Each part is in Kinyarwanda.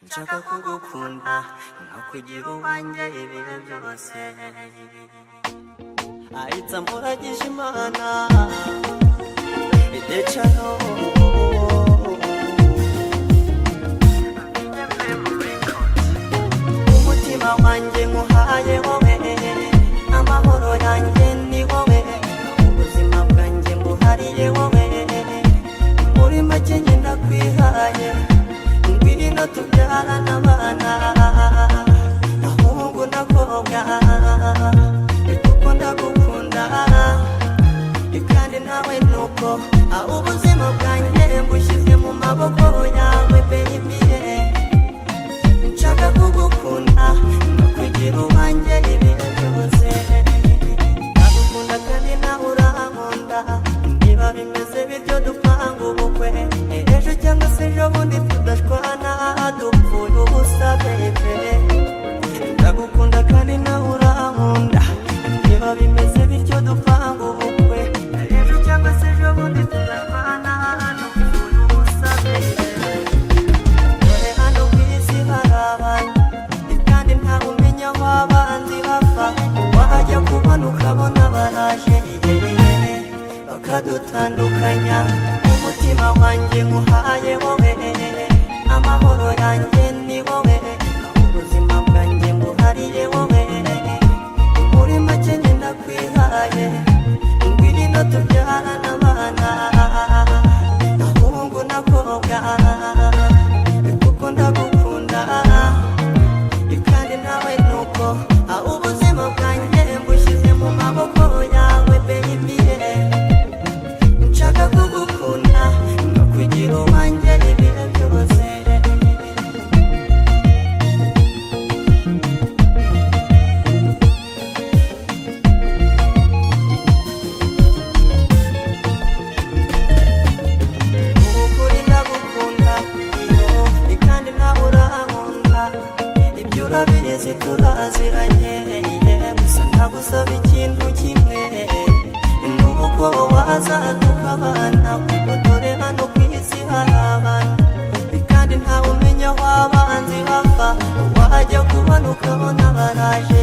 nshaka kugukunda no kugira uwanjye ibihe byose. Ahitsa muragije Imana idecano umutima wanjye nkuhaye wowe, amahoro yanjye ni wowe, ubuzima bwanjye mbuhariye wowe, muri make njye ndakwihaye, ngwino tubyarane abana, ahungu n'akobwa, kuko ndagukunda kandi nawe nuko, ubuzima bwanjye mbushyize mu maboko yawe baby, nshaka kugukunda no kugira uwanjye ibihe byose. Ndagukunda kandi nawe urankunda, niba bimeze bityo dupanga ubukwe, ejo cyangwa se ejo bundi tudashwana dupfuye ubusa baby. Ndagukunda kandi nawe urankunda, niba bimeze bityo dupanga ubukwe, ejo cyangwa se ejo bundi tudashwana dupfuye ubusa baby. Dore hano ku isi hari abantu kandi ntawe umenya aho abanzi bava, wajya kubona ukabona baraje bakadutandukanya, umutima wanjye nkuhaye wowe, amahoro yanjye ni wowe, ubuzima bwanjye mbuhariye wowe, muri make njye ndakwihaye, ngwino tubyarane abana, ahungu n'akobwa, kuko ndagukunda kandi nawe nuko, ubuzima bwanjye mbushyize mu maboko yawe baby, nshaka kugukunda no kugira uwanjye ibihe byose. Ukuri ndagukunda kandi nawe urankunda, ibyo urabizi turaziranye, gusa ndagusaba ikintu kimwe, nuko waza tukabana, kuko dore hano ku isi hari abantu kandi ntawe umenya aho abanzi bava, wajya kubona ukabona baraje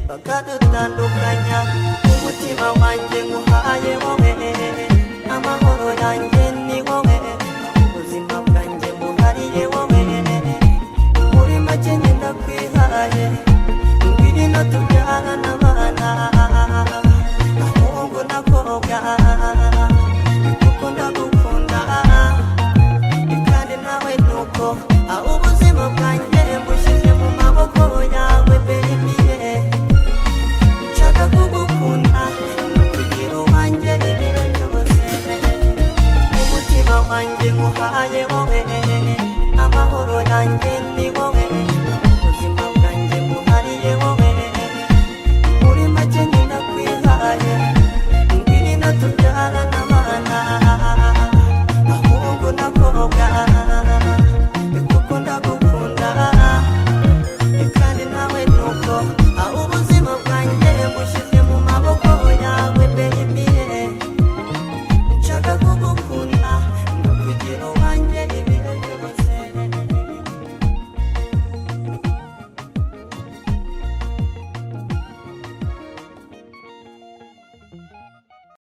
bakadutandukanya, umutima wanjye nkuhaye wowe, amahoro yanjye ni wowe, ubuzima bwanjye mbuhariye wowe, muri make njye ndakwihaye, ngwino tubyarane abana, ahungu n'akobwa, kuko ndagukunda kandi nawe nuko, ubuzima bwanjye mbushyize mu maboko yawe baby, nshaka kugukunda no kugira uwanjye ibihe byose, umutima wanjye nkuhaye wowe, amahoro yanjye ni wowe,